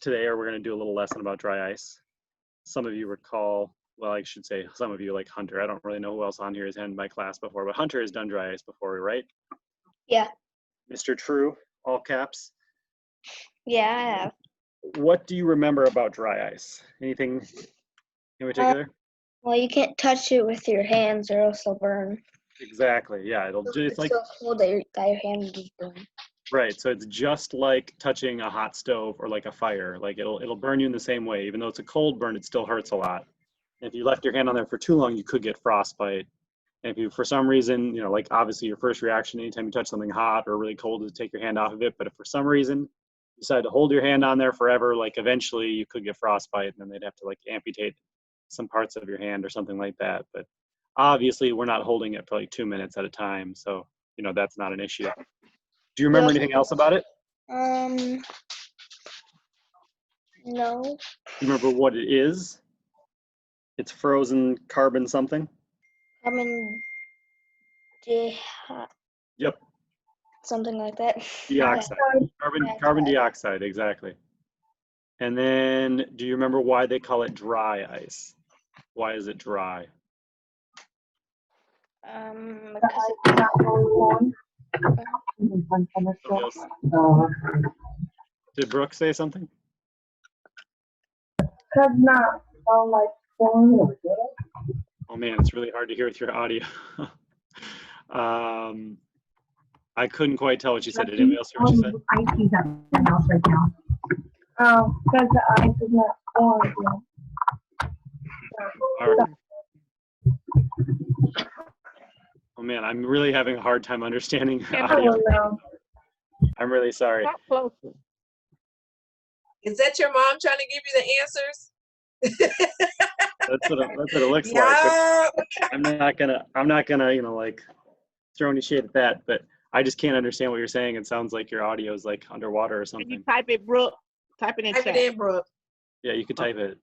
today, or we're going to do a little lesson about dry ice. Some of you recall, well, I should say some of you like Hunter. I don't really know who else on here has had my class before, but Hunter has done dry ice before, right? Yeah. Mr. True, all caps. Yeah, I have. What do you remember about dry ice? Anything in particular? Well, you can't touch it with your hands or else they'll burn. Exactly. Yeah, it's like so cold that your hand will just burn. right. So it's just like touching a hot stove or like a fire. Like it'll burn you in the same way. Even though it's a cold burn, it still hurts a lot. If you left your hand on there for too long, you could get frostbite. And if you, for some reason, like obviously your first reaction anytime you touch something hot or really cold is to take your hand off of it. But if for some reason you decide to hold your hand on there forever, like eventually you could get frostbite and then they'd have to like amputate some parts of your hand or something like that. But obviously we're not holding it for like 2 minutes at a time. So, that's not an issue. Do you remember anything else about it? No. Do you remember what it is? It's frozen carbon something? Yep. Something like that. Dioxide. Carbon dioxide, exactly. And then, do you remember why they call it dry ice? Why is it dry? Because it's not warm. Did Brooke say something? Because not like warm. Oh man, it's really hard to hear with your audio. I couldn't quite tell what she said. Did anybody else hear what she said? Icy's at my house right now. Because the ice is not warm. All right. Oh man, I'm really having a hard time understanding audio. I'm really sorry. Is that your mom trying to give you the answers? That's what it looks Yeah. like. I'm not gonna like throw any shade at that, but I just can't understand what you're saying. It sounds like your audio is like underwater or something. Can you type it, Brooke? Type it in chat. Type it in, Brooke. Yeah, you could type it.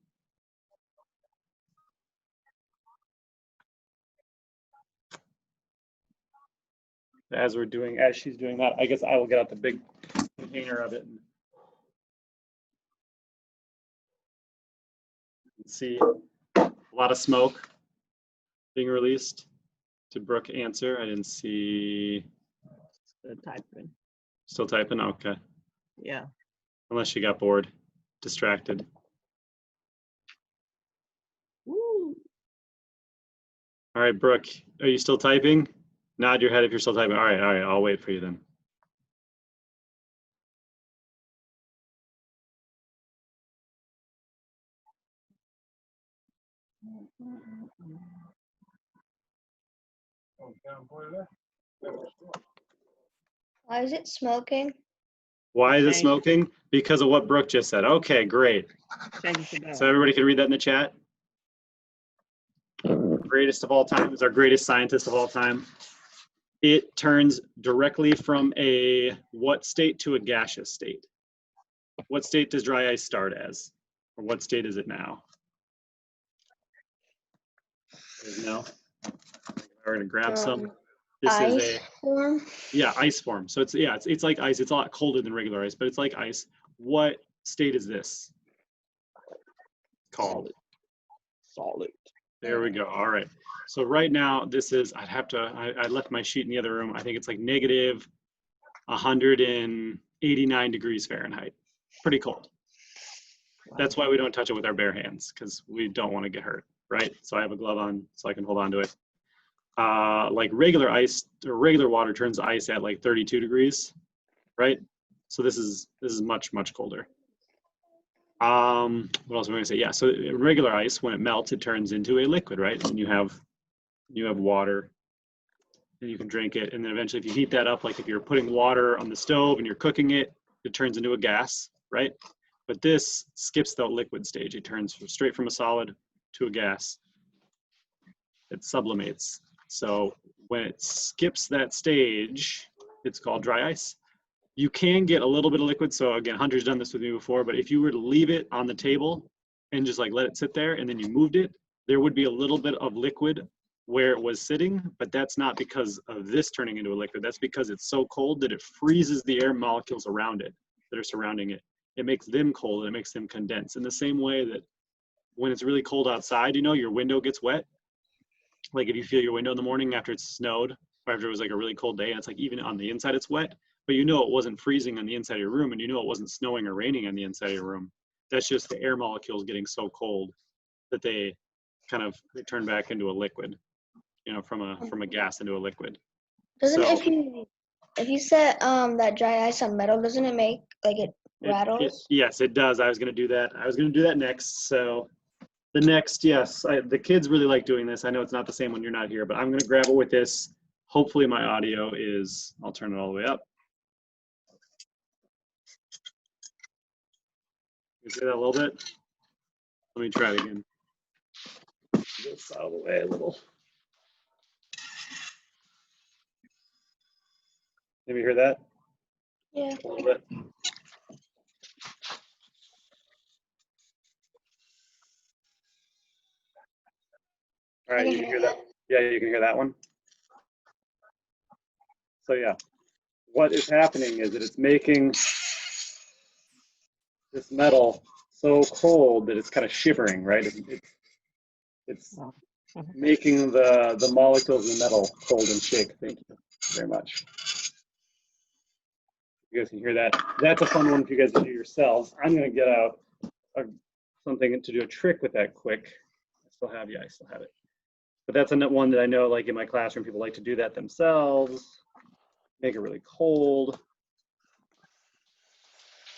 As she's doing that, I guess I will get out the big container of it and see a lot of smoke being released. Did Brooke answer? I didn't see. Still typing. Still typing? Okay. Yeah. Unless she got bored, distracted. Woo. All right, Brooke, are you still typing? Nod your head if you're still typing. All right, I'll wait for you then. Why is it smoking? Why is it smoking? Because of what Brooke just said. Okay, great. So everybody can read that in the chat. Greatest of all time is our greatest scientist of all time. It turns directly from a what state to a gaseous state? What state does dry ice start as? Or what state is it now? No. We're gonna grab some. This ice is form? Yeah, ice form. So it's like ice. It's a lot colder than regular ice, but it's like ice. What state is this called? Solid. There we go. All right. So right now, this is, I left my sheet in the other room. I think it's like negative 189 degrees Fahrenheit. Pretty cold. Wow. That's why we don't touch it with our bare hands, because we don't want to get hurt, right? So I have a glove on so I can hold on to it. Like regular ice or regular water turns ice at like 32 degrees, right? So this is much, much colder. What else am I gonna say? Yeah, so regular ice, when it melts, it turns into a liquid, right? And you have water and you can drink it. And then eventually if you heat that up, like if you're putting water on the stove and you're cooking it, it turns into a gas, right? But this skips the liquid stage. It turns straight from a solid to a gas. It sublimates. So when it skips that stage, it's called dry ice. You can get a little bit of liquid. So again, Hunter's done this with me before, but if you were to leave it on the table and just like let it sit there and then you moved it, there would be a little bit of liquid where it was sitting, but that's not because of this turning into a liquid. That's because it's so cold that it freezes the air molecules around it that are surrounding it. it makes them cold and it makes them condense in the same way that when it's really cold outside, you know, your window gets wet. Like if you feel your window in the morning after it's snowed or after it was like a really cold day and it's like even on the inside it's wet, but you know it wasn't freezing on the inside of your room and you know it wasn't snowing or raining on the inside of your room. That's just the air molecules getting so cold that they turn back into a liquid, you know, from a gas into a liquid. Doesn't So if you set that dry ice on metal, doesn't it make like it rattles? yes, it does. I was going to do that. I was going to do that next. So the next, yes, the kids really like doing this. I know it's not the same when you're not here, but I'm going to grab it with this. Hopefully my audio is, I'll turn it all the way up. You see that a little bit? Let me try it again. This out of the way a little. Maybe you hear that? Yeah. A little bit. All right, you can hear that. Yeah, you can hear that one. So yeah, what is happening is that it's making this metal so cold that it's kind of shivering, right? It's making the molecules in the metal cold and shake. Thank you very much. You guys can hear that. That's a fun one for you guys to do yourselves. I'm going to get out something to do a trick with that quick. I still have it. But that's one that I know, like in my classroom, people like to do that themselves. Make it really cold.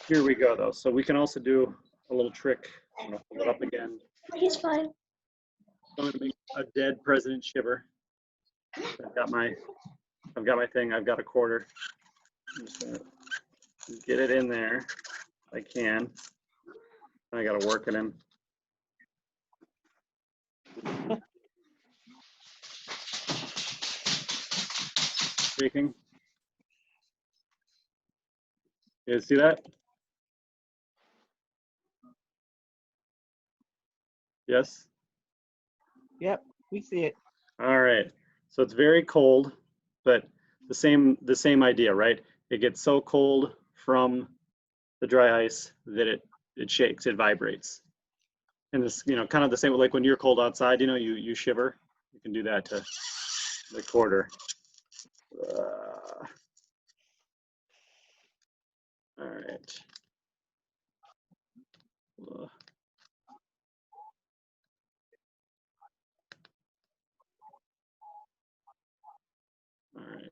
Here we go, though. So we can also do a little trick. I'm going to hold it up again. He's fine. I'm going to make a dead president shiver. I've got my thing. I've got a quarter. I'm just going to get it in there if I can. I got to work it in. Shaking. You guys see that? Yes? Yep, we see it. All right. So it's very cold, but the same idea, right? It gets so cold from the dry ice that it shakes, it vibrates. And this, you know, kind of the same, like when you're cold outside, you know, you shiver. You can do that to the quarter. All right. All right.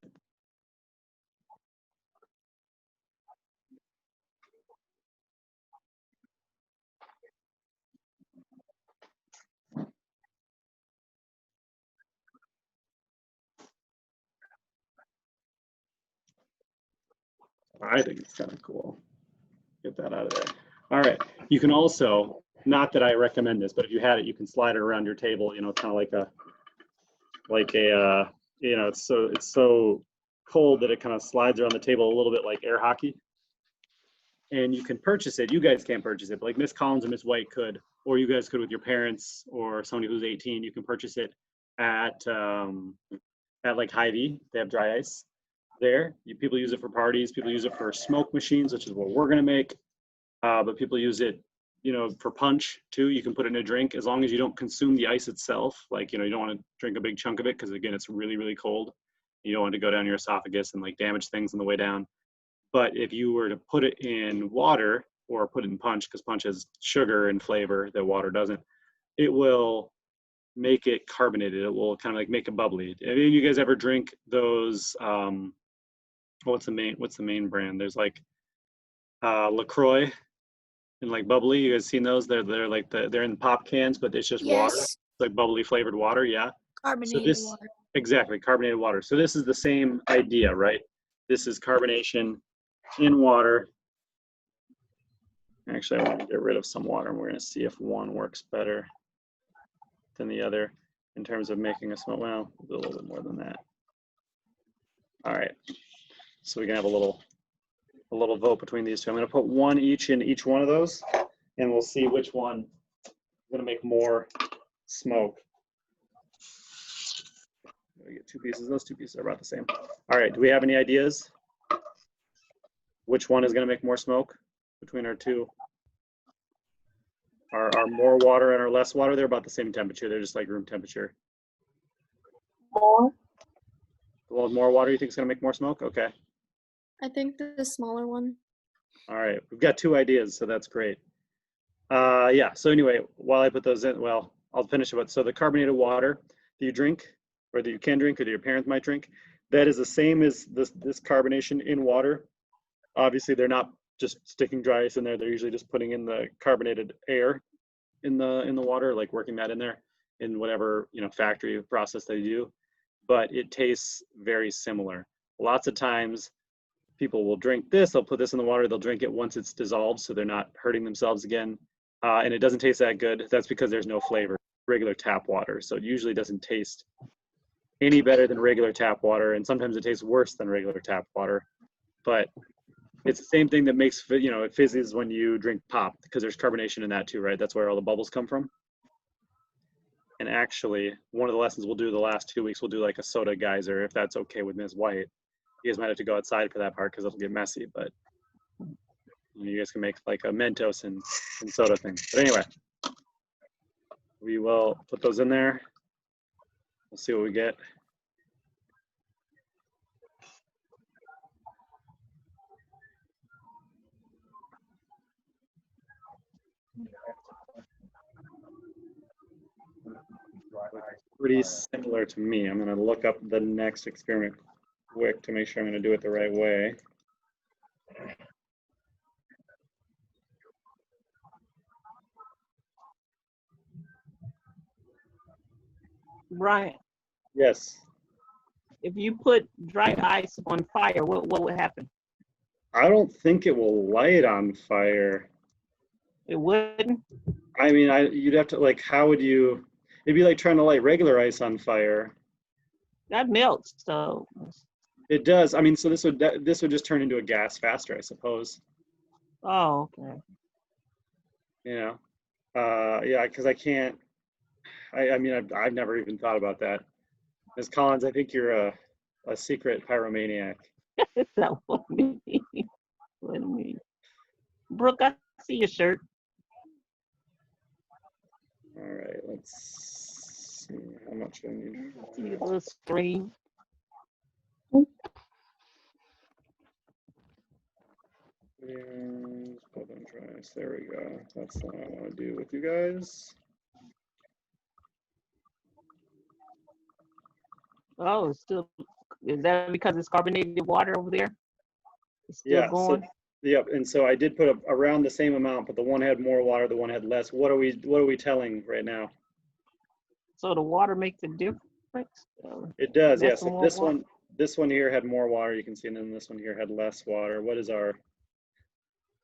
I think it's kind of cool. Get that out of there. All right. You can also, not that I recommend this, but if you had it, you can slide it around your table, you know, kind of like a, you know, it's so cold that it kind of slides around the table a little bit like air hockey. And you can purchase it. You guys can't purchase it, but like Miss Collins and Miss White could, or you guys could with your parents or somebody who's 18. You can purchase it at like Hy-Vee. They have dry ice there. People use it for parties. People use it for smoke machines, which is what we're gonna make. But people use it, you know, for punch too. You can put it in a drink as long as you don't consume the ice itself. Like, you know, you don't want to drink a big chunk of it because again, it's really, really cold. You don't want to go down your esophagus and like damage things on the way down. But if you were to put it in water or put it in punch, because punch has sugar and flavor that water doesn't, it will make it carbonated. It will kind of like make it bubbly. Have you guys ever drink those? What's the main brand? There's like LaCroix and like bubbly. You guys seen those? They're like they're in pop cans, but it's just water. It's like bubbly flavored water. Yeah. Carbonated water. Exactly, carbonated water. So this is the same idea, right? This is carbonation in water. Actually, I want to get rid of some water. And we're going to see if one works better than the other in terms of making a smoke. Well, we'll do a little bit more than that. All right. So we can have a little vote between these two. I'm going to put one each in each one of those, and we'll see which one is going to make more smoke. We get two pieces. Those two pieces are about the same. All right. Do we have any ideas? Which one is going to make more smoke? between our two? Our more water and our less water, they're about the same temperature. They're just like room temperature. More. Well, more water you think is going to make more smoke? Okay. I think the smaller one. All right. We've got two ideas, so that's great. Yeah. So anyway, while I put those in, well, I'll finish it. So the carbonated water that you drink, or that you can drink, or that your parents might drink, that is the same as this carbonation in water. Obviously, they're not just sticking dry ice in there. They're usually just putting in the carbonated air in the water, like working that in there in whatever factory process they do. But it tastes very similar. Lots of times, people will drink this. They'll put this in the water. They'll drink it once it's dissolved, so they're not hurting themselves again. And it doesn't taste that good. That's because there's no flavor. Regular tap water, so it usually doesn't taste any better than regular tap water, and sometimes it tastes worse than regular tap water. But it's the same thing that makes it fizzes when you drink pop, because there's carbonation in that too, right? That's where all the bubbles come from. And actually, one of the lessons we'll do the last 2 weeks, we'll do like a soda geyser, if that's okay with Ms. White. You guys might have to go outside for that part because it'll get messy, but you guys can make like a Mentos and soda thing. But anyway, we will put those in there. We'll see what we get. Pretty similar to me. I'm going to look up the next experiment quick to make sure I'm going to do it the right way. Brian, Yes. if you put dry ice on fire, what would happen? I don't think it will light on fire. It wouldn't? I mean, you'd have to, like, how would you, it'd be like trying to light regular ice on fire. That melts, so. It does. I mean, so this would just turn into a gas faster, I suppose. Oh, okay. Yeah, because I can't. I mean, I've never even thought about that. Ms. Collins, I think you're a secret pyromaniac. That wouldn't be. Wouldn't be. Brooke, I see your shirt. All right, let's see how much I need. I see your little screen. And put on dry ice. There we go. That's what I want to do with you guys. Oh, it's still, is that because it's carbonated water over there? It's still Yeah. going? Yep. And so I did put around the same amount, but the one had more water, the one had less. What are we telling right now? So the water makes a difference? It does. Less Yeah. So or more this water? one here had more water. You can see, and then this one here had less water. What is our?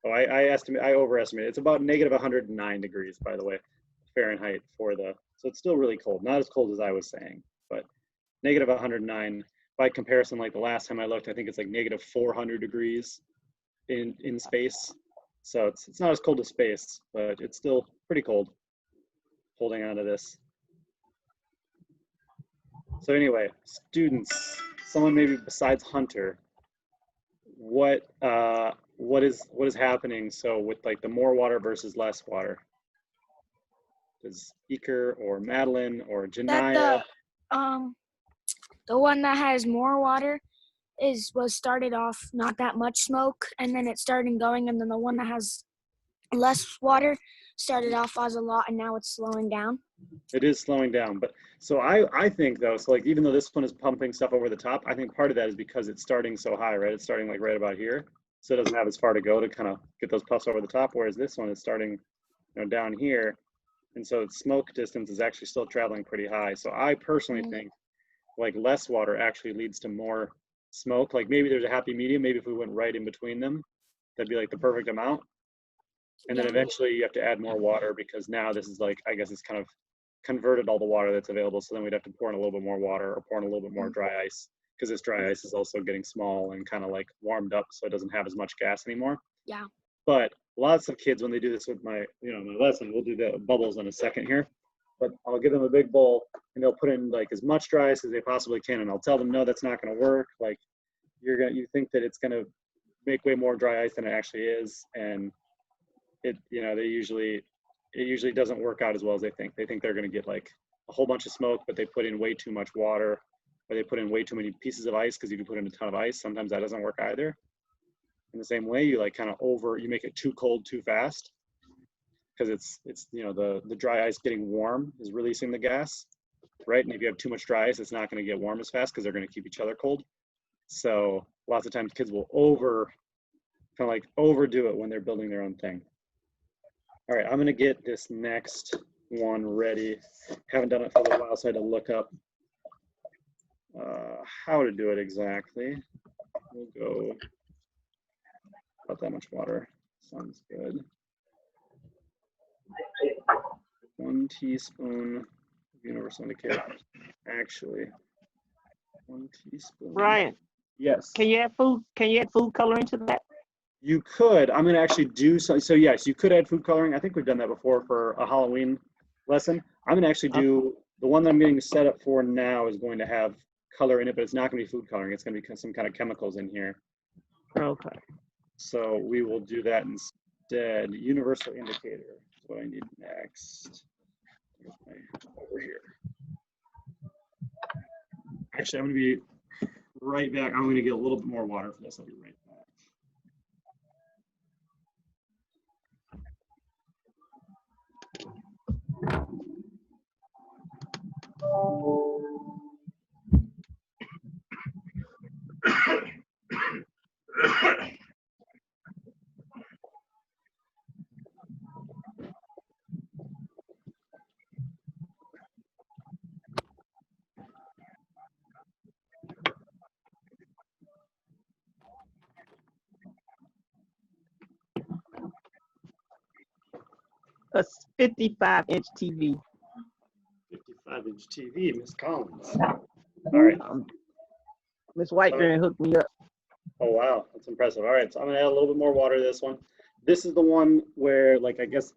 Oh, I overestimated. It's about -109 degrees, by the way, Fahrenheit for the. So it's still really cold. Not as cold as I was saying, but -109. By comparison, like the last time I looked, I think it's like -400 degrees in space. So it's not as cold as space, but it's still pretty cold holding on to this. So anyway, students, someone maybe besides Hunter, what is happening? So with like the more water versus less water, does Eker or Madeline or Janaya? The one that has more water was started off not that much smoke, and then it started going, and then the one that has less water started off as a lot, and now it's slowing down. It is slowing down, but so I think though, so like even though this one is pumping stuff over the top, I think part of that is because it's starting so high, right? It's starting like right about here, so it doesn't have as far to go to kind of get those puffs over the top. Whereas this one is starting, down here, and so its smoke distance is actually still traveling pretty high. So I personally think like less water actually leads to more smoke. Like maybe there's a happy medium. Maybe if we went right in between them, that'd be like the perfect amount. And then eventually you have to add more water because now this is like, I guess it's kind of converted all the water that's available. So then we'd have to pour in a little bit more water or pour in a little bit more dry ice because this dry ice is also getting small and kind of like warmed up so it doesn't have as much gas anymore. Yeah. But lots of kids, when they do this with my lesson, we'll do the bubbles in a second here. But I'll give them a big bowl and they'll put in like as much dry ice as they possibly can. And I'll tell them, no, that's not going to work. Like you think that it's going to make way more dry ice than it actually is. And it usually doesn't work out as well as they think. They think they're going to get like a whole bunch of smoke, but they put in way too much water, or they put in way too many pieces of ice, because you can put in a ton of ice. Sometimes that doesn't work either. In the same way, you like kind of you make it too cold too fast, because it's the dry ice getting warm is releasing the gas, right? And if you have too much dry ice, it's not going to get warm as fast, because they're going to keep each other cold. So lots of times kids will overdo it when they're building their own thing. All right, I'm going to get this next one ready. Haven't done it for a little while, so I had to look up how to do it exactly. We'll go about that much water. Sounds good. 1 teaspoon of universal indicator. Actually, 1 teaspoon. Brian, Yes. can you add food coloring to that? You could. I'm going to actually do so yes, you could add food coloring. I think we've done that before for a Halloween lesson. I'm going to actually do the one that I'm getting set up for now is going to have color in it, but it's not going to be food coloring. It's going to be some kind of chemicals in here. Okay. So we will do that instead. Universal indicator is what I need next. Over here. Actually, I'm going to be right back. I'm going to get a little bit more water for this. I'll be right back. A 55-inch TV. 55-inch TV, Miss Collins. All right. Miss Whiteburn hooked me up. Oh, wow. That's impressive. All right. So I'm going to add a little bit more water to this one. This is the one where, like, I guess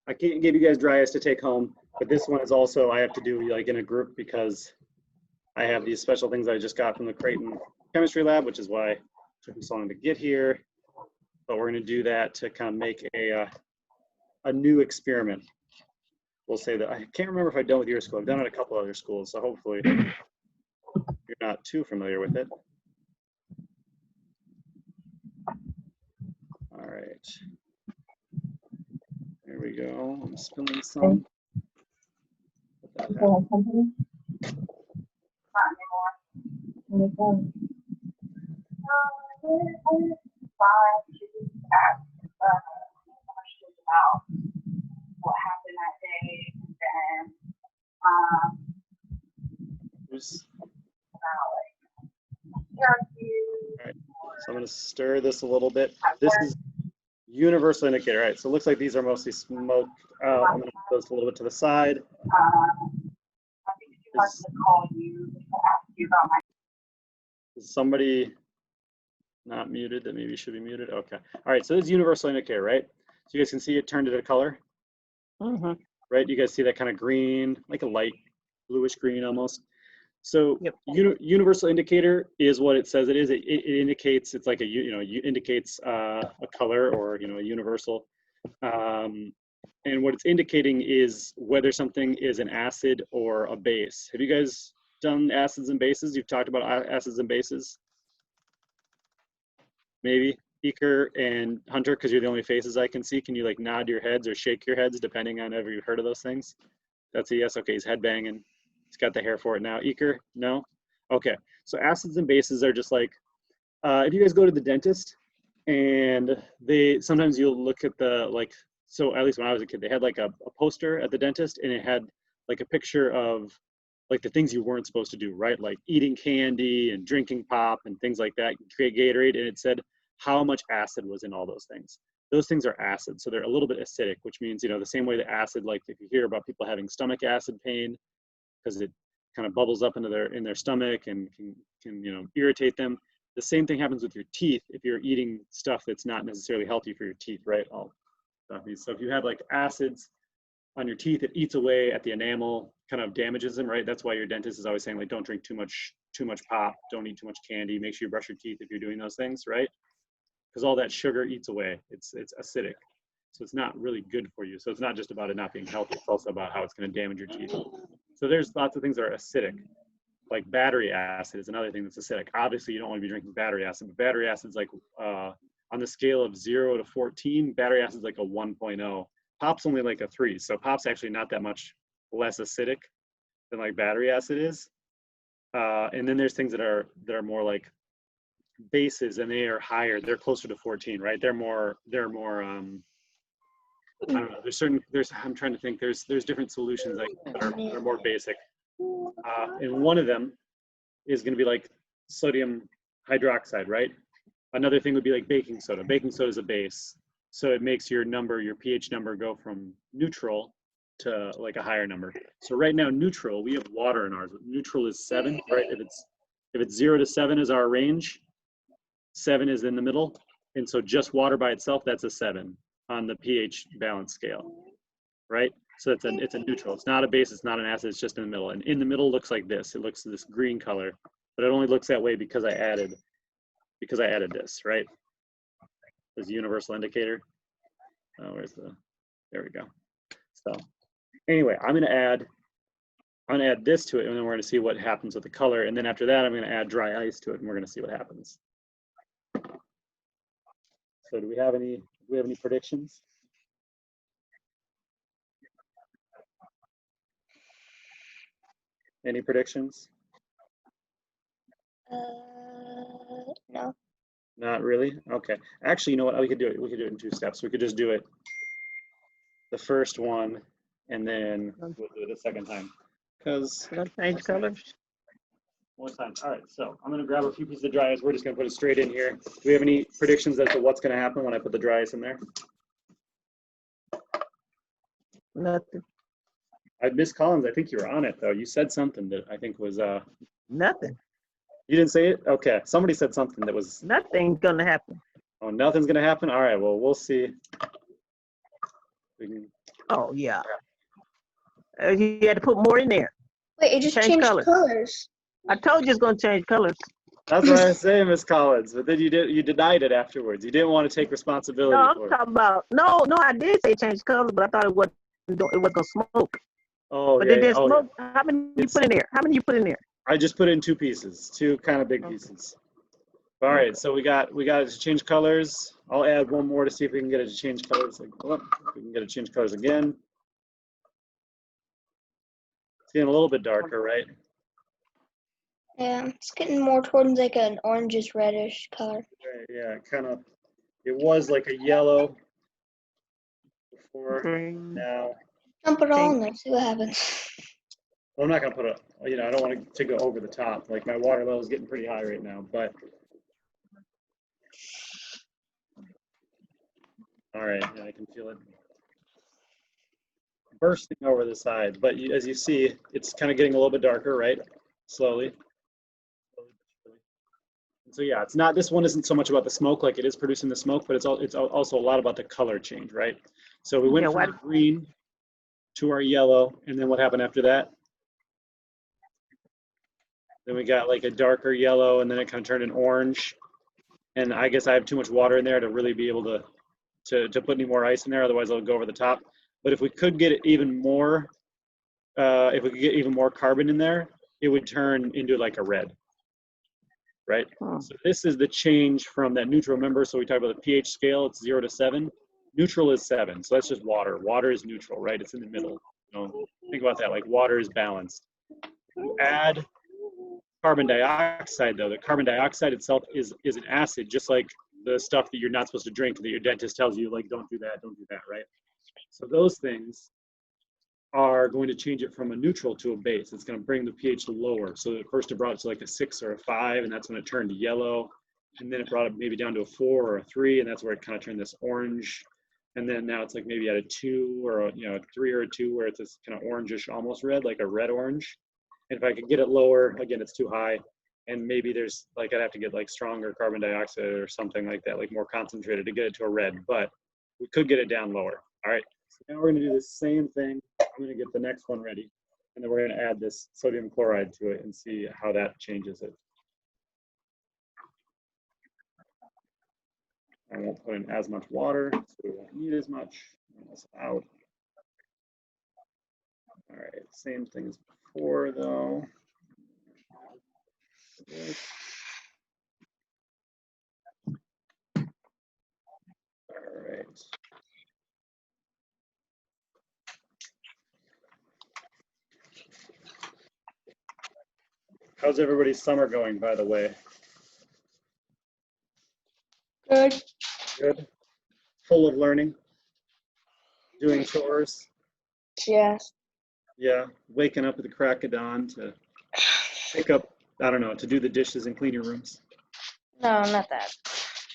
I can't give you guys dry ice to take home, but this one is also I have to do like in a group, because I have these special things I just got from the Creighton chemistry lab, which is why it took me so long to get here. But we're going to do that to kind of make a new experiment. We'll say that. I can't remember if I've done with your school. I've done it at a couple other schools, so hopefully you're not too familiar with it. All right. There we go. I'm spilling some. Let that happen. Company? Not anymore. Questions about what happened that day, and Oops. interview. All right. So I'm going to stir this a little bit. This is universal indicator. All right. So it looks like these are mostly smoked out. I'm going to put those a little bit to the side. I think she wants to call you to ask you about my. Is somebody not muted that maybe should be muted? Okay. All right. So this is universal indicator, right? So you guys can see it turned it a color, right? You guys see that kind of green, like a light bluish green almost. So Yep. Universal indicator is what it says it is. It indicates, it's like indicates a color, or a universal. And what it's indicating is whether something is an acid or a base. Have you guys done acids and bases? You've talked about acids and bases? Maybe Beaker and Hunter, because you're the only faces I can see. Can you like nod your heads or shake your heads depending on whether you've heard of those things? That's a yes. Okay, he's head banging. He's got the hair for it now. Eker, no? Okay, so acids and bases are just like, if you guys go to the dentist and sometimes you'll look at the, like, so at least when I was a kid, they had like a poster at the dentist, and it had like a picture of like the things you weren't supposed to do, right? Like eating candy and drinking pop and things like that, create Gatorade, and it said how much acid was in all those things. Those things are acid, so they're a little bit acidic, which means, the same way the acid, like if you hear about people having stomach acid pain, because it kind of bubbles up into their stomach and can irritate them. The same thing happens with your teeth if you're eating stuff that's not necessarily healthy for your teeth, right? So if you have like acids on your teeth, it eats away at the enamel, kind of damages them, right? That's why your dentist is always saying, like, don't drink too much pop, don't eat too much candy, make sure you brush your teeth if you're doing those things, right? Because all that sugar eats away. It's acidic. So it's not really good for you. So it's not just about it not being healthy. It's also about how it's going to damage your teeth. So there's lots of things that are acidic. Like battery acid is another thing that's acidic. Obviously, you don't want to be drinking battery acid, but battery acid's like on the scale of 0 to 14, battery acid's like a 1.0. Pop's only like a 3. So pop's actually not that much less acidic than like battery acid is. And then there's things that are more like bases, and they are higher. They're closer to 14, right? They're more I don't know. I'm trying to think. There's different solutions that are more basic. And one of them is going to be like sodium hydroxide, right? Another thing would be like baking soda. Baking soda is a base, so it makes your pH number go from neutral to like a higher number. So right now, neutral, we have water in ours. Neutral is 7, right? If it's 0 to 7 is our range, 7 is in the middle, and so just water by itself, that's a 7 on the pH balance scale, right? So it's a neutral. It's not a base. It's not an acid. It's just in the middle. And in the middle looks like this. It looks this green color, but it only looks that way because I added this, right? This universal indicator. Oh, there we go. So anyway, I'm gonna add this to it, and then we're gonna see what happens with the color. And then after that, I'm gonna add dry ice to it, and we're gonna see what happens. So do we have any predictions? Any predictions? No. Not really? Okay. Actually, you know what? We could do it in 2 steps. We could just do it the first one, and then we'll do it the second time. Because Change colors. one time. All right, so I'm gonna grab a few pieces of dry ice. We're just gonna put it straight in here. Do we have any predictions as to what's gonna happen when I put the dry ice in there? Nothing. Miss Collins, I think you were on it though. You said something that I think was Nothing. you didn't say it? Okay. Somebody said something that was Nothing's gonna happen. oh, nothing's gonna happen? All right, well, we'll see. We can Oh yeah. You had to put more in there. Wait, it just Change changed color. colors. I told you it's gonna change colors. That's what I was saying, Miss Collins, but then you denied it afterwards. You didn't want to take responsibility No, I'm for it. talking about no. I did say change colors, but I thought it was gonna smoke. Oh, But yeah, it didn't yeah. Oh, smoke. How many you put in there? How many you put in there? I just put it in 2 pieces, 2 kind of big pieces. All right, so we got it to change colors. I'll add one more to see if we can get it to change colors. If we can get it to change colors again. It's getting a little bit darker, right? Yeah, it's getting more towards like an orangish reddish color. Yeah, kind of. It was like a yellow before. Green. Now, Dump it all in there, see what happens. well, I'm not gonna put it. You know, I don't want it to go over the top. Like my water level is getting pretty high right now, but. All right, yeah, I can feel it bursting over the side. But as you see, it's kind of getting a little bit darker, right? Slowly. So yeah, it's not. This one isn't so much about the smoke, like it is producing the smoke, but it's also a lot about the color change, right? So we went from our green to our yellow, and then what happened after that? Then we got like a darker yellow, and then it kind of turned an orange. And I guess I have too much water in there to really be able to put any more ice in there, otherwise it'll go over the top. But if we could get even more, if we could get even more carbon in there, it would turn into like a red, right? So this is the change from that neutral. Remember, so we talked about the pH scale, it's 0 to 7. Neutral is 7, so that's just water. Water is neutral, right? It's in the middle. You know, think about that, like water is balanced. You add carbon dioxide though. The carbon dioxide itself is an acid, just like the stuff that you're not supposed to drink that your dentist tells you, like, don't do that, right? So those things are going to change it from a neutral to a base. It's going to bring the pH lower. So at first it brought it to like a 6 or a 5, and that's when it turned to yellow. And then it brought it maybe down to a 4 or a 3, and that's where it kind of turned this orange. And then now it's like maybe at a 2 or a 3 or a 2, where it's this kind of orangish, almost red, like a red orange. And if I could get it lower, again, it's too high. And maybe there's like, I'd have to get like stronger carbon dioxide or something like that, like more concentrated to get it to a red, but we could get it down lower. All right, so now we're gonna do the same thing. I'm gonna get the next one ready, and then we're gonna add this sodium chloride to it and see how that changes it. I won't put in as much water, so we won't need as much. This out. All right, same thing as before though. All right. How's everybody's summer going, by the way? Good. Good. Full of learning. Doing chores. Yes. Yeah. Waking up at the crack of dawn to pick up, I don't know, to do the dishes and clean your rooms. No, not that.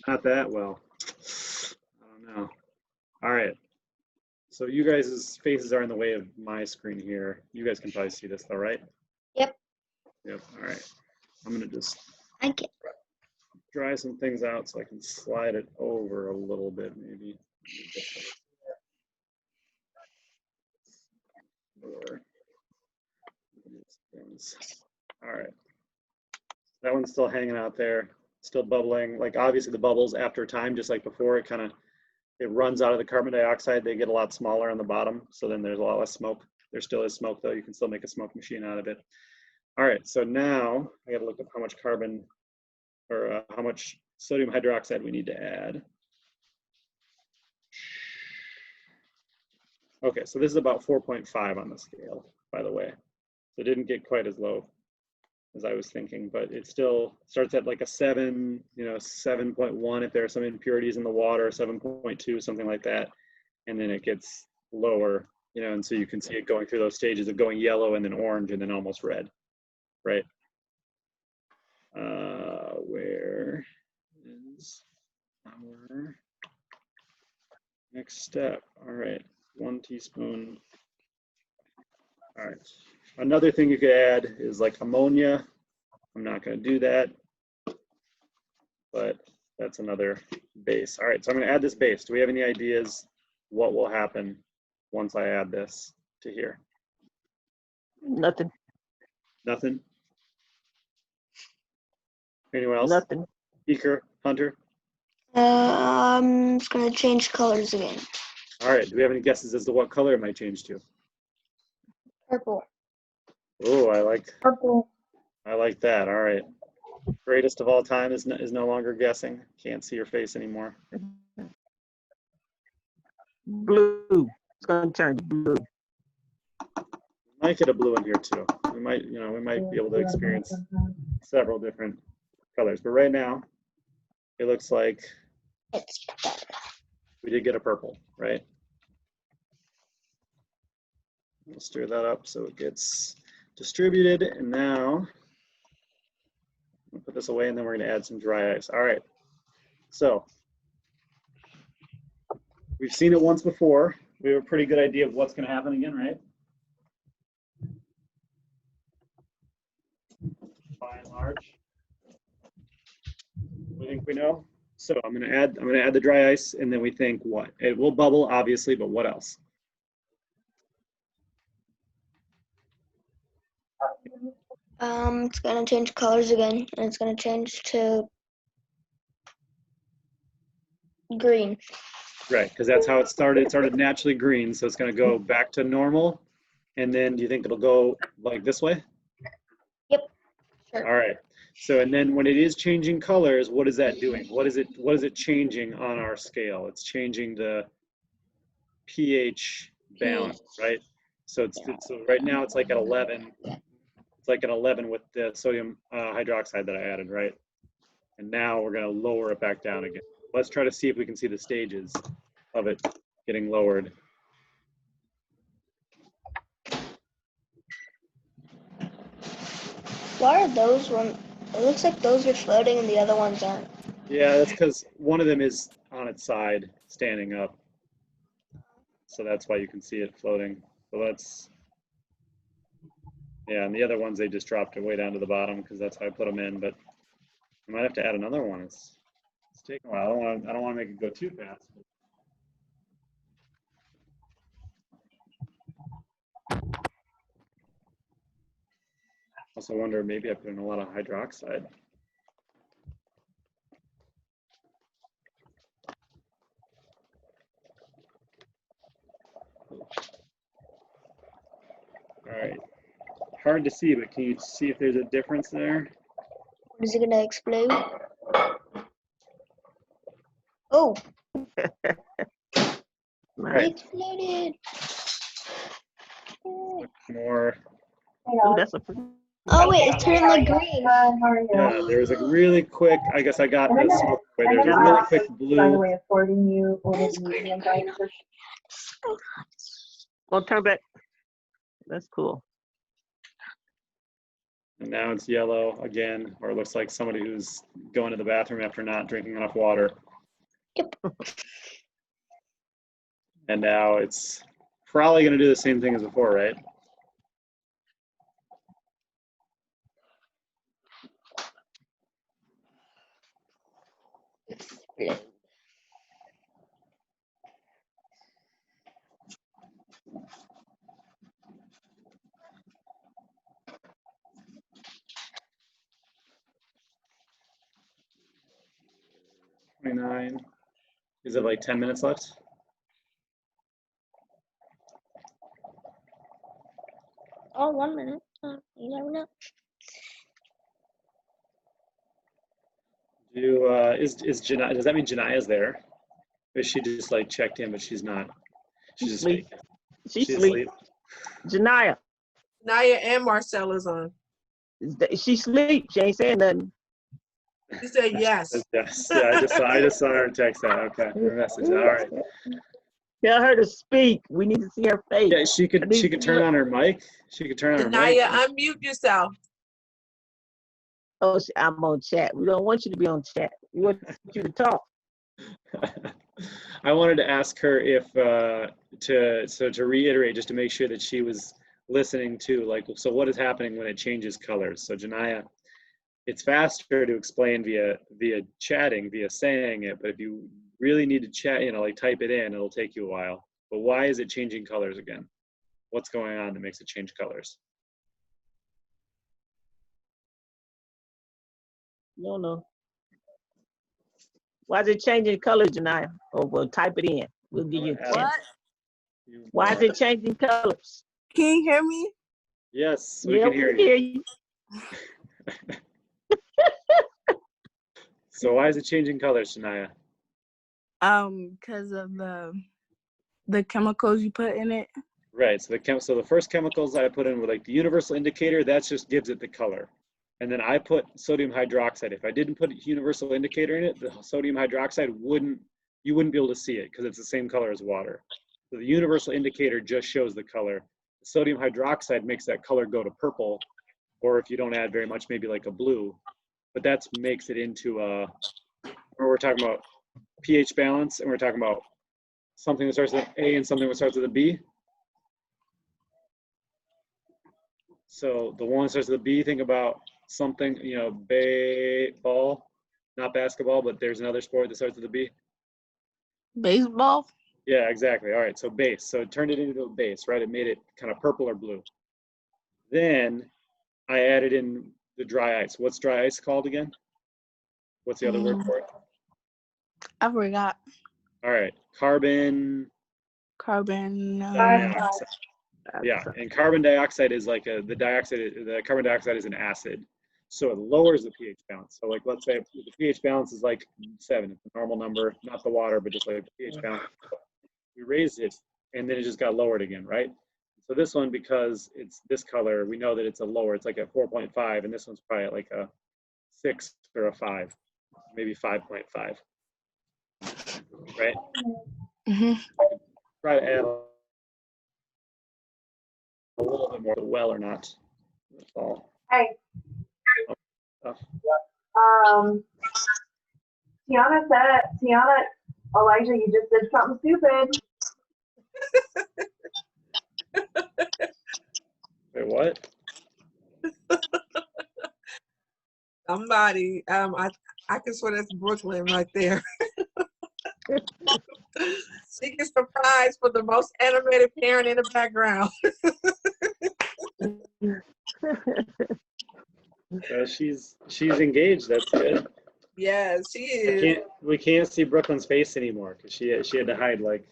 Not that well. I don't know. All right. So you guys' faces are in the way of my screen here. You guys can probably see this though, right? Yep. Yep. All right. I'm gonna just I can. dry some things out so I can slide it over a little bit, maybe. Or things. All right. That one's still hanging out there, still bubbling. Like obviously the bubbles after time, just like before, it runs out of the carbon dioxide. They get a lot smaller on the bottom, so then there's a lot less smoke. There still is smoke though. You can still make a smoke machine out of it. All right, so now I got to look up how much carbon or how much sodium hydroxide we need to add. Okay, so this is about 4.5 on the scale, by the way. So it didn't get quite as low as I was thinking, but it still starts at like a 7, 7.1 if there are some impurities in the water, 7.2, something like that. And then it gets lower, and so you can see it going through those stages of going yellow and then orange and then almost red, right? Where is our next step? All right, 1 teaspoon. All right. Another thing you could add is like ammonia. I'm not going to do that, but that's another base. All right, so I'm going to add this base. Do we have any ideas what will happen once I add this to here? Nothing. Nothing? Anyone else? Nothing. Beaker, Hunter? It's gonna change colors again. All right, do we have any guesses as to what color it might change to? Purple. Oh, I like Purple. that. All right. Greatest of all time is no longer guessing. Can't see your face anymore. Blue. It's gonna turn blue. Might get a blue in here too. We might be able to experience several different colors, but right now it looks like It's better. we did get a purple, right? We'll stir that up so it gets distributed, and now we'll put this away, and then we're going to add some dry ice. All right, so we've seen it once before. We have a pretty good idea of what's going to happen again, right? By and large, we think we know. So I'm going to add the dry ice, and then we think what? It will bubble, obviously, but what else? It's gonna change colors again, and it's gonna change to green. Right, because that's how it started. It started naturally green, so it's going to go back to normal. And then do you think it'll go like this way? Yep. Sure. All right. So, and then when it is changing colors, what is that doing? What is it changing on our scale? It's changing the pH balance, right? So so right now it's like at 11. It's like at 11 with the sodium hydroxide that I added, right? And now we're going to lower it back down again. Let's try to see if we can see the stages of it getting lowered. Why are those one? It looks like those are floating and the other ones aren't. Yeah, that's because one of them is on its side, standing up. So that's why you can see it floating. So that's, yeah, and the other ones, they just dropped it way down to the bottom because that's how I put them in, but I might have to add another one. It's taking a while. I don't want to make it go too fast. Also wonder, maybe I put in a lot of hydroxide. right. Hard to see, but can you see if there's a difference there? Is it gonna explode? Oh, Right. it exploded. More. Ooh, that's a pretty. Oh wait, it turned like green. How are you? Yeah, there was a really quick, I guess I got the smoke away. And There's then a really I quick also, by the blue. way, affording you ordered It's green, medium green. diet for Well, turn back. That's cool. And now it's yellow again, or it looks like somebody who's going to the bathroom after not drinking enough water. Yep. And now it's probably going to do the same thing as before, right? $29. Is it like 10 minutes left? Oh, 1 minute. You never know. Does that mean Janaya's there? Or is she just like checked in, but she's not? She's just Sleep. fake. She's She's asleep. Janaya, Naya and Marcella's on. she sleep. She ain't saying nothing. She said yes. Yes. Yeah, I just saw her text that. Okay. Her message. All right. Tell her to speak. We need to see her face. Yeah, she could turn on her mic. She could turn on her mic. Naya, unmute yourself. Oh, I'm on chat. We don't want you to be on chat. We want you to talk. I wanted to ask her if to reiterate, just to make sure that she was listening to, like, so what is happening when it changes colors? So Janaya, it's faster to explain via chatting, via saying it, but if you really need to chat, like type it in, it'll take you a while. But why is it changing colors again? What's going on that makes it change colors? No. Why is it changing colors, Janaya? Oh, well, type it in. We'll give you a chance. What? Why is it changing colors? Can you hear me? Yes, we Yeah, can we hear can you. hear you. So why is it changing colors, Janaya? Because of the chemicals you put in it. Right. So the first chemicals I put in were like the universal indicator. That just gives it the color. And then I put sodium hydroxide. If I didn't put universal indicator in it, the sodium hydroxide you wouldn't be able to see it because it's the same color as water. So the universal indicator just shows the color. The sodium hydroxide makes that color go to purple, or if you don't add very much, maybe like a blue. But that makes it into where we're talking about pH balance, and we're talking about something that starts with an A and something that starts with a B. So the one that starts with a B, think about something, ball, not basketball, but there's another sport that starts with a B. Baseball. Yeah, exactly. All right, so base. So it turned it into a base, right? It made it kind of purple or blue. Then I added in the dry ice. What's dry ice called again? What's the other word for it? I forgot. All right, carbon. Carbon. Dioxide. Yeah, and carbon dioxide is like the carbon dioxide is an acid. So it lowers the pH balance. So like, let's say the pH balance is like 7, it's a normal number, not the water, but just like the pH balance. We raised it, and then it just got lowered again, right? So this one, because it's this color, we know that it's a lower, it's like at 4.5, and this one's probably at like a 6 or a 5, maybe 5.5, right? Mm-hmm. Try to add a little bit more to the well or not. That's all. Hey. Tiana, Elijah, you just did something stupid. Wait, what? Somebody, I can swear that's Brooklyn right there. She gets the prize for the most animated parent in the background. She's engaged. That's good. Yes, she is. We can't see Brooklyn's face anymore because she had to hide like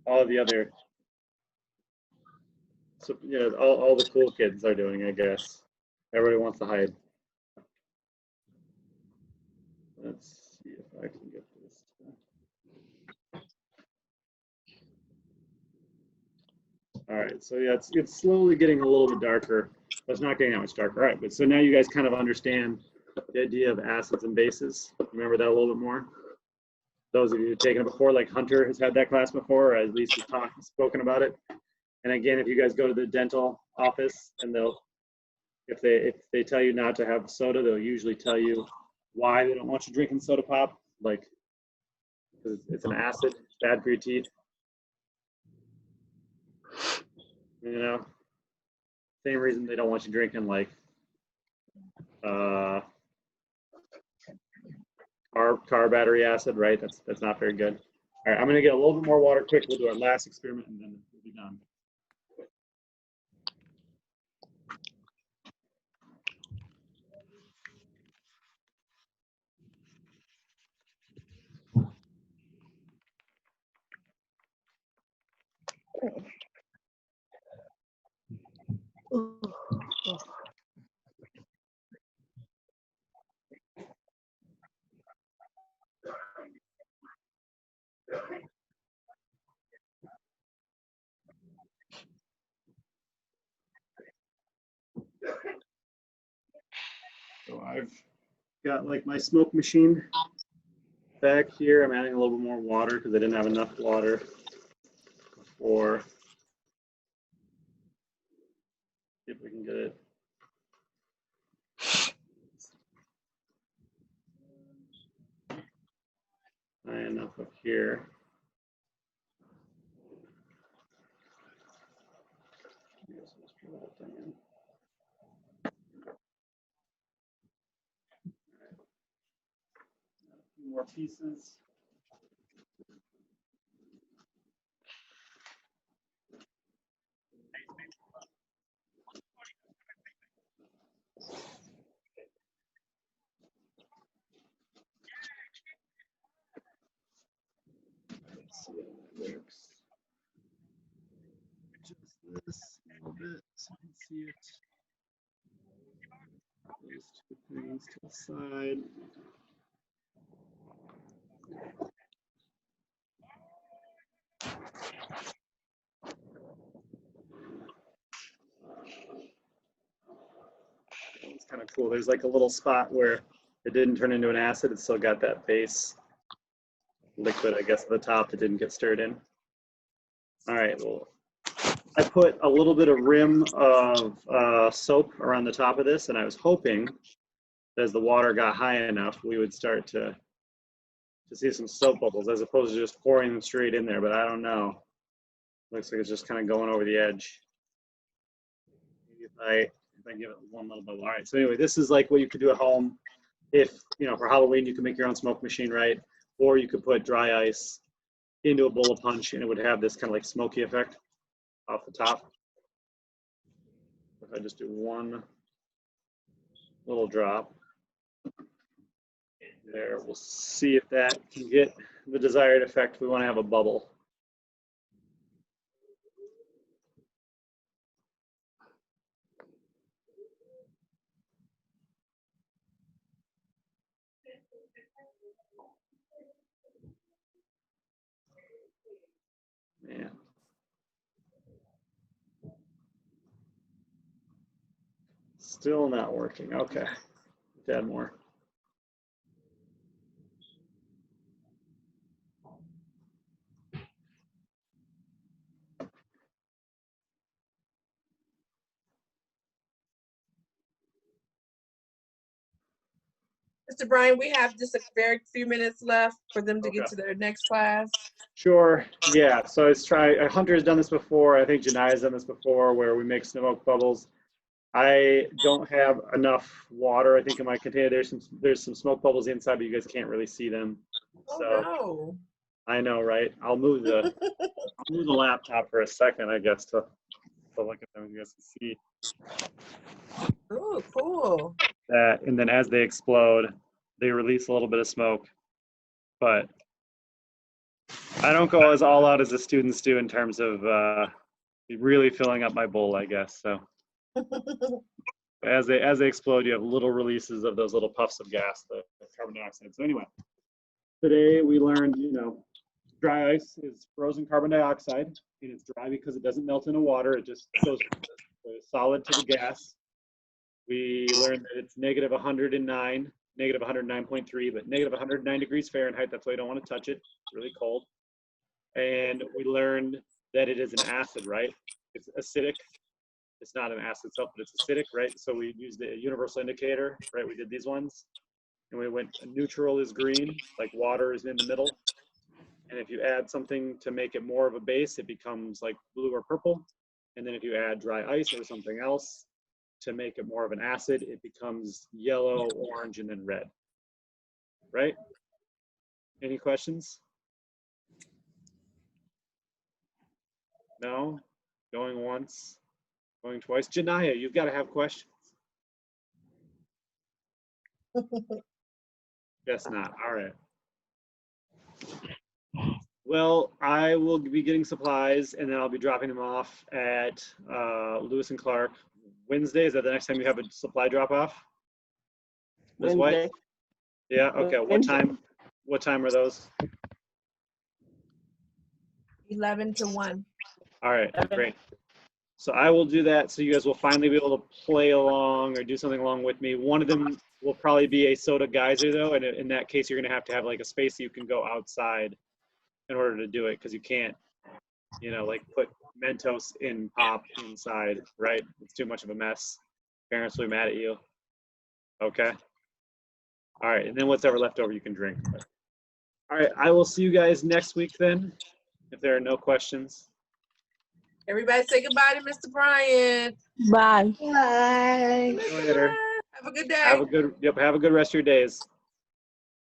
all the other. So, yeah, all the cool kids are doing, I guess. Everybody wants to hide. Let's see if I can get this. All right, so yeah, it's slowly getting a little bit darker, but it's not getting that much darker. All right, but so now you guys kind of understand the idea of acids and bases. Remember that a little bit more? Those of you who've taken it before, like Hunter has had that class before, or at least has spoken about it. And again, if you guys go to the dental office and if they tell you not to have soda, they'll usually tell you why they don't want you drinking soda pop, like because it's an acid, it's bad for your teeth. You know, same reason they don't want you drinking like car battery acid, right? That's not very good. All right, I'm gonna get a little bit more water quick. We'll do our last experiment and then we'll be done. So I've got like my smoke machine back here. I'm adding a little bit more water because I didn't have enough water before. See if we can get it. High enough up here. More pieces. Let's see if it works. Adjust this a little bit so you can see it. These two things to the side. It's kind of cool. There's like a little spot where it didn't turn into an acid. It still got that base liquid, I guess, at the top that didn't get stirred in. All right, well, I put a little bit of rim of soap around the top of this, and I was hoping that as the water got high enough, we would start to see some soap bubbles as opposed to just pouring them straight in there, but I don't know. Looks like it's just kind of going over the edge. Maybe if I give it one little bubble. All right, so anyway, this is like what you could do at home. If, you know, for Halloween, you can make your own smoke machine, right? Or you could put dry ice into a bowl of punch and it would have this kind of like smoky effect off the top. If I just do one little drop there, we'll see if that can get the desired effect. We want to have a bubble. Man. Still not working. Okay. Let's add more. Mr. Bryan, we have just a very few minutes left for them to Okay. get to their next class. Sure. Yeah. So let's try. Hunter has done this before. I think Janai has done this before, where we make smoke bubbles. I don't have enough water. I think in my container there's some smoke bubbles inside, but you guys can't really see them. Oh, So no. I know, right? I'll move the laptop for a second, I guess, to look at them. You guys can see Oh, cool. that, and then as they explode, they release a little bit of smoke. But I don't go as all out as the students do in terms of really filling up my bowl, I guess. So as they explode, you have little releases of those little puffs of gas, the carbon dioxide. So anyway, today we learned, dry ice is frozen carbon dioxide, and it's dry because it doesn't melt into water. It just goes solid to the gas. We learned that it's negative 109, negative 109.3, but negative 109 degrees Fahrenheit. That's why you don't want to touch it. It's really cold. And we learned that it is an acid, right? It's acidic. It's not an acid itself, but it's acidic, right? So we used the universal indicator, right? We did these ones. And we went neutral is green, like water is in the middle. And if you add something to make it more of a base, it becomes like blue or purple. And then if you add dry ice or something else to make it more of an acid, it becomes yellow, orange, and then red, right? Any questions? No? Going once, going twice. Janaya, you've got to have questions. Guess not. All right. Well, I will be getting supplies, and then I'll be dropping them off at Lewis and Clark Wednesday. Is that the next time you have a supply drop-off? Ms. White? Wednesday. Yeah, okay. What Wednesday. time? What time are those? 11 to 1. All right, Okay. great. So I will do that, so you guys will finally be able to play along or do something along with me. One of them will probably be a soda geyser, though, and in that case, you're going to have like a space that you can go outside in order to do it, because you can't, like put Mentos in pop inside, right? It's too much of a mess. Parents will be mad at you. Okay. All right, and then what's ever left over, you can drink. All right, I will see you guys next week then, if there are no questions. Everybody say goodbye to Mr. Bryan. Bye. Bye. See you later. Have a good day. Have a good rest of your days.